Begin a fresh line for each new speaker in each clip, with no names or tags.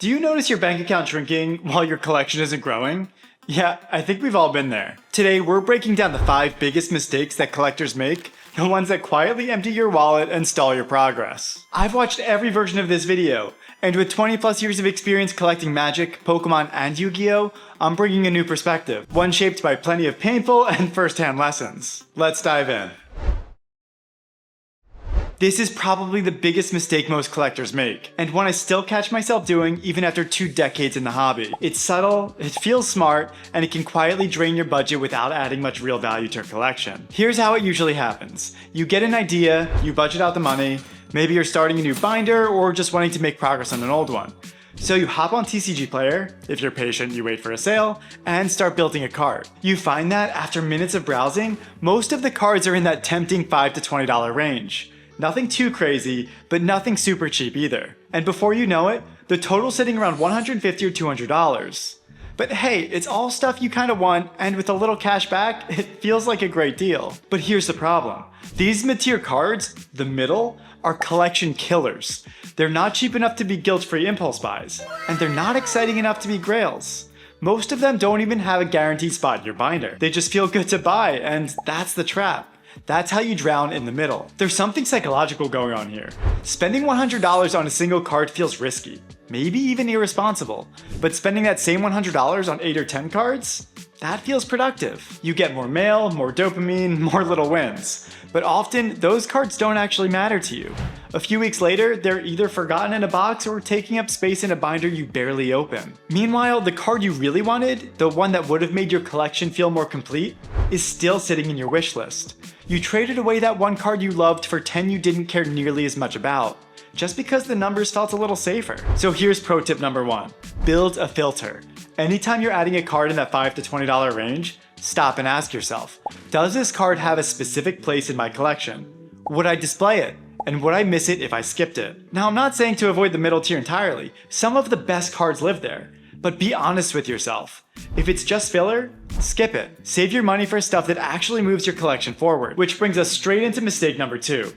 Do you notice your bank account shrinking while your collection isn't growing? Yeah, I think we've all been there. Today, we're breaking down the 5 biggest mistakes that collectors make, the ones that quietly empty your wallet and stall your progress. I've watched every version of this video, and with 20 plus years of experience collecting Magic, Pokemon, and Yu-Gi-Oh!, I'm bringing a new perspective, one shaped by plenty of painful and first-hand lessons. Let's dive in. This is probably the biggest mistake most collectors make, and one I still catch myself doing even after 2 decades in the hobby. It's subtle, it feels smart, and it can quietly drain your budget without adding much real value to your collection. Here's how it usually happens. You get an idea, you budget out the money, maybe you're starting a new binder or just wanting to make progress on an old one. So you hop on TCG Player, if you're patient you wait for a sale, and start building a card. You find that after minutes of browsing, most of the cards are in that tempting $5 to $20 range. Nothing too crazy, but nothing super cheap either. And before you know it, the total's sitting around $150 or $200. But hey, it's all stuff you kinda want, and with a little cash back, it feels like a great deal. But here's the problem. These mid-tier cards, the middle, are collection killers. They're not cheap enough to be guilt-free impulse buys, and they're not exciting enough to be grails. Most of them don't even have a guaranteed spot in your binder. They just feel good to buy, and that's the trap. That's how you drown in the middle. There's something psychological going on here. Spending $100 on a single card feels risky, maybe even irresponsible, but spending that same $100 on 8 or 10 cards? That feels productive. You get more mail, more dopamine, more little wins. But often, those cards don't actually matter to you. A few weeks later, they're either forgotten in a box or taking up space in a binder you barely open. Meanwhile, the card you really wanted, the one that would have made your collection feel more complete, is still sitting in your wish list. You traded away that one card you loved for 10 you didn't care nearly as much about, just because the numbers felt a little safer. So here's pro tip number 1. Build a filter. Anytime you're adding a card in that $5 to $20 range, stop and ask yourself, does this card have a specific place in my collection? Would I display it? And would I miss it if I skipped it? Now, I'm not saying to avoid the middle tier entirely. Some of the best cards live there. But be honest with yourself. If it's just filler, skip it. Save your money for stuff that actually moves your collection forward. Which brings us straight into mistake number 2.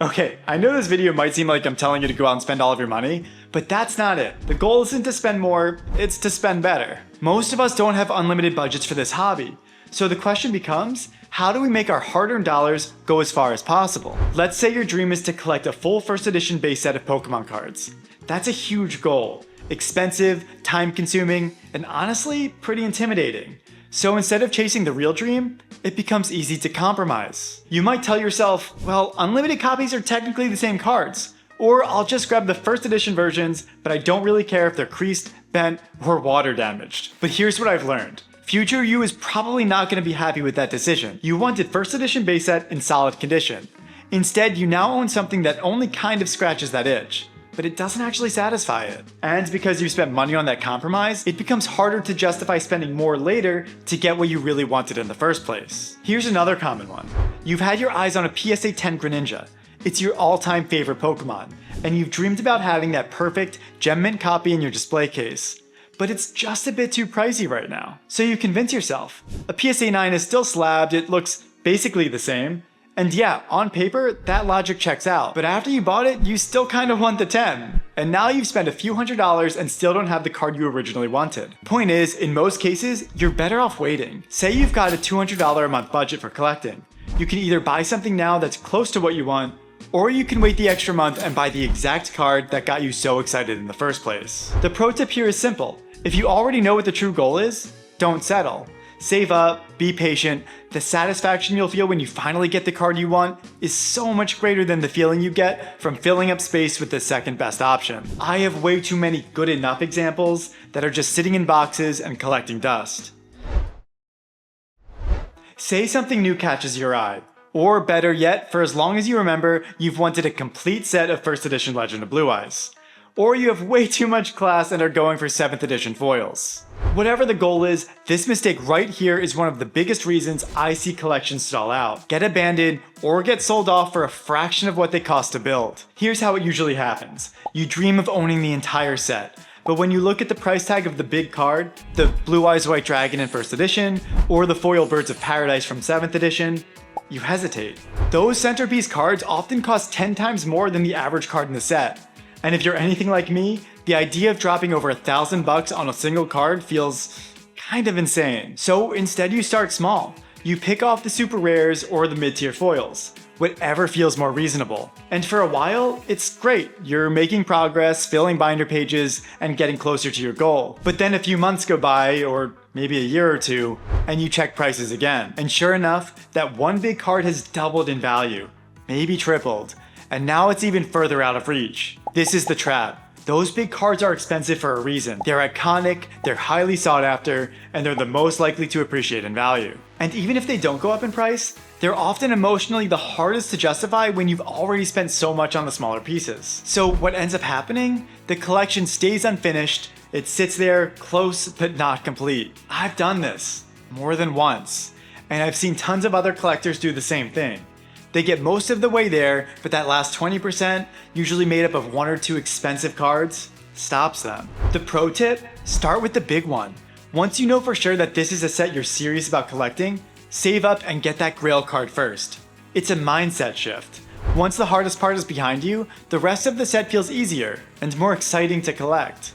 Okay, I know this video might seem like I'm telling you to go out and spend all of your money, but that's not it. The goal isn't to spend more, it's to spend better. Most of us don't have unlimited budgets for this hobby. So the question becomes, how do we make our hard-earned dollars go as far as possible? Let's say your dream is to collect a full first edition base set of Pokemon cards. That's a huge goal. Expensive, time-consuming, and honestly, pretty intimidating. So instead of chasing the real dream, it becomes easy to compromise. You might tell yourself, well, unlimited copies are technically the same cards. Or I'll just grab the first edition versions, but I don't really care if they're creased, bent, or water damaged. But here's what I've learned. Future you is probably not going to be happy with that decision. You wanted first edition base set in solid condition. Instead, you now own something that only kind of scratches that itch, but it doesn't actually satisfy it. And because you spent money on that compromise, it becomes harder to justify spending more later to get what you really wanted in the first place. Here's another common one. You've had your eyes on a PSA 10 Greninja. It's your all-time favorite Pokemon, and you've dreamed about having that perfect gem mint copy in your display case. But it's just a bit too pricey right now. So you convince yourself. A PSA 9 is still slabbed, it looks basically the same. And yeah, on paper, that logic checks out. But after you bought it, you still kind of want the 10. And now you've spent a few $100s and still don't have the card you originally wanted. Point is, in most cases, you're better off waiting. Say you've got a $200 a month budget for collecting. You can either buy something now that's close to what you want, or you can wait the extra month and buy the exact card that got you so excited in the first place. The pro tip here is simple. If you already know what the true goal is, don't settle. Save up, be patient. The satisfaction you'll feel when you finally get the card you want is so much greater than the feeling you get from filling up space with the second best option. I have way too many good enough examples that are just sitting in boxes and collecting dust. Say something new catches your eye. Or better yet, for as long as you remember, you've wanted a complete set of first edition Legend of Blue Eyes. Or you have way too much class and are going for 7th edition foils. Whatever the goal is, this mistake right here is one of the biggest reasons I see collections stall out, get abandoned, or get sold off for a fraction of what they cost to build. Here's how it usually happens. You dream of owning the entire set, but when you look at the price tag of the big card, the Blue Eyes White Dragon in 1st edition, or the foil Birds of Paradise from 7th edition, you hesitate. Those centerpiece cards often cost 10 times more than the average card in the set. And if you're anything like me, the idea of dropping over $1,000 on a single card feels kind of insane. So instead you start small. You pick off the super rares or the mid-tier foils, whatever feels more reasonable. And for a while, it's great. You're making progress, filling binder pages, and getting closer to your goal. But then a few months go by, or maybe a year or two, and you check prices again. And sure enough, that one big card has doubled in value, maybe tripled, and now it's even further out of reach. This is the trap. Those big cards are expensive for a reason. They're iconic, they're highly sought after, and they're the most likely to appreciate in value. And even if they don't go up in price, they're often emotionally the hardest to justify when you've already spent so much on the smaller pieces. So what ends up happening? The collection stays unfinished, it sits there close but not complete. I've done this more than once, and I've seen tons of other collectors do the same thing. They get most of the way there, but that last 20%, usually made up of 1 or 2 expensive cards, stops them. The pro tip? Start with the big one. Once you know for sure that this is a set you're serious about collecting, save up and get that grail card first. It's a mindset shift. Once the hardest part is behind you, the rest of the set feels easier and more exciting to collect.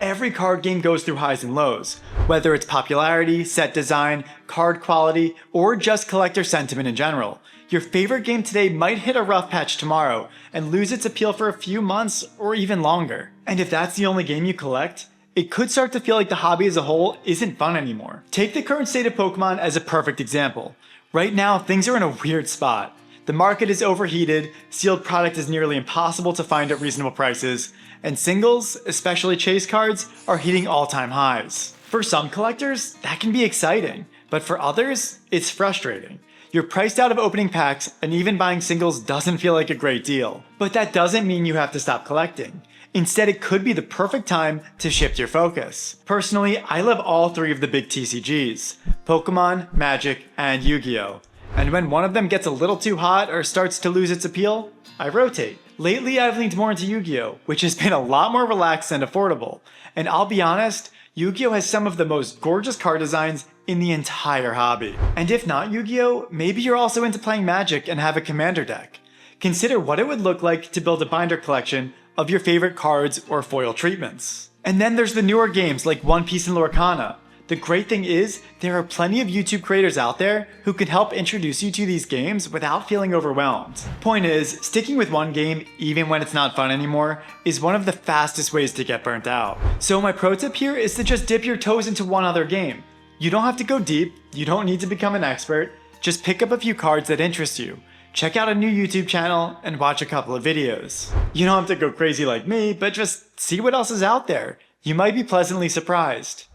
Every card game goes through highs and lows, whether it's popularity, set design, card quality, or just collector sentiment in general. Your favorite game today might hit a rough patch tomorrow and lose its appeal for a few months or even longer. And if that's the only game you collect, it could start to feel like the hobby as a whole isn't fun anymore. Take the current state of Pokemon as a perfect example. Right now, things are in a weird spot. The market is overheated, sealed product is nearly impossible to find at reasonable prices, and singles, especially chase cards, are hitting all-time highs. For some collectors, that can be exciting, but for others, it's frustrating. You're priced out of opening packs, and even buying singles doesn't feel like a great deal. But that doesn't mean you have to stop collecting. Instead, it could be the perfect time to shift your focus. Personally, I love all 3 of the big TCGs, Pokemon, Magic, and Yu-Gi-Oh! And when one of them gets a little too hot or starts to lose its appeal, I rotate. Lately, I've leaned more into Yu-Gi-Oh!, which has been a lot more relaxed and affordable. And I'll be honest, Yu-Gi-Oh! Has some of the most gorgeous card designs in the entire hobby. And if not Yu-Gi-Oh!, maybe you're also into playing Magic and have a commander deck. Consider what it would look like to build a binder collection of your favorite cards or foil treatments. And then there's the newer games like One Piece and Lorcana. The great thing is, there are plenty of YouTube creators out there who can help introduce you to these games without feeling overwhelmed. Point is, sticking with one game, even when it's not fun anymore, is one of the fastest ways to get burnt out. So my pro tip here is to just dip your toes into one other game. You don't have to go deep, you don't need to become an expert, just pick up a few cards that interest you. Check out a new YouTube channel and watch a couple of videos. You don't have to go crazy like me, but just see what else is out there. You might be pleasantly surprised.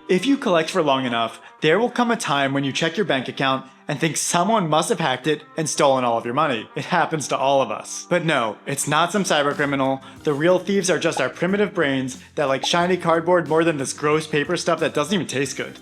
If you collect for long enough, there will come a time when you check your bank account and think someone must have hacked it and stolen all of your money. It happens to all of us. But no, it's not some cybercriminal. The real thieves are just our primitive brains that like shiny cardboard more than this gross paper stuff that doesn't even taste good.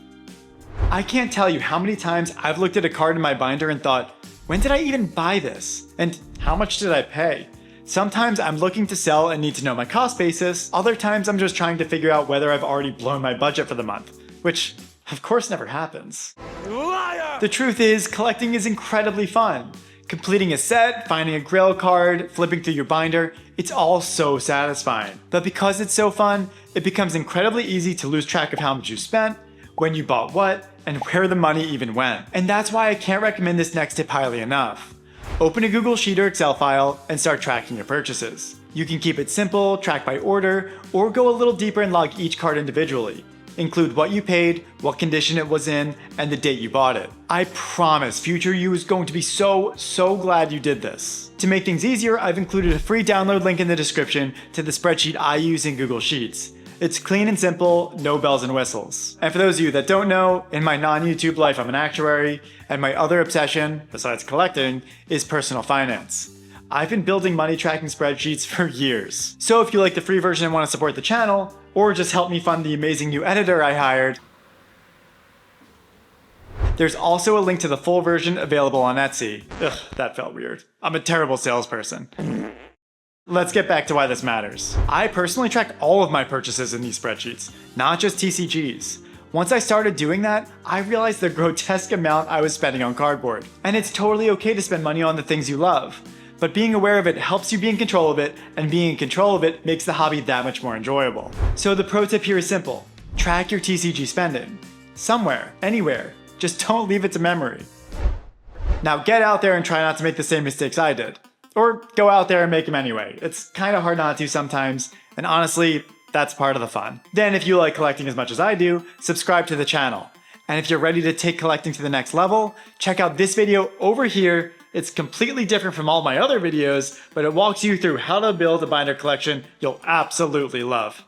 I can't tell you how many times I've looked at a card in my binder and thought, when did I even buy this? And how much did I pay? Sometimes I'm looking to sell and need to know my cost basis. Other times I'm just trying to figure out whether I've already blown my budget for the month, which of course never happens. Liar! The truth is, collecting is incredibly fun. Completing a set, finding a grail card, flipping through your binder, it's all so satisfying. But because it's so fun, it becomes incredibly easy to lose track of how much you spent, when you bought what, and where the money even went. And that's why I can't recommend this next tip highly enough. Open a Google Sheet or Excel file and start tracking your purchases. You can keep it simple, track by order, or go a little deeper and log each card individually. Include what you paid, what condition it was in, and the date you bought it. I promise future you is going to be so glad you did this. To make things easier, I've included a free download link in the description to the spreadsheet I use in Google Sheets. It's clean and simple, no bells and whistles. And for those of you that don't know, in my non-YouTube life I'm an actuary, and my other obsession, besides collecting, is personal finance. I've been building money tracking spreadsheets for years. So if you like the free version and want to support the channel, or just help me fund the amazing new editor I hired, there's also a link to the full version available on Etsy. Ugh, that felt weird. I'm a terrible salesperson. Let's get back to why this matters. I personally track all of my purchases in these spreadsheets, not just TCGs. Once I started doing that, I realized the grotesque amount I was spending on cardboard. And it's totally okay to spend money on the things you love. But being aware of it helps you be in control of it, and being in control of it makes the hobby that much more enjoyable. So the pro tip here is simple. Track your TCG spending. Somewhere, anywhere. Just don't leave it to memory. Now get out there and try not to make the same mistakes I did. Or go out there and make them anyway. It's kind of hard not to sometimes, and honestly, that's part of the fun. Then if you like collecting as much as I do, subscribe to the channel. And if you're ready to take collecting to the next level, check out this video over here. It's completely different from all my other videos, but it walks you through how to build a binder collection you'll absolutely love.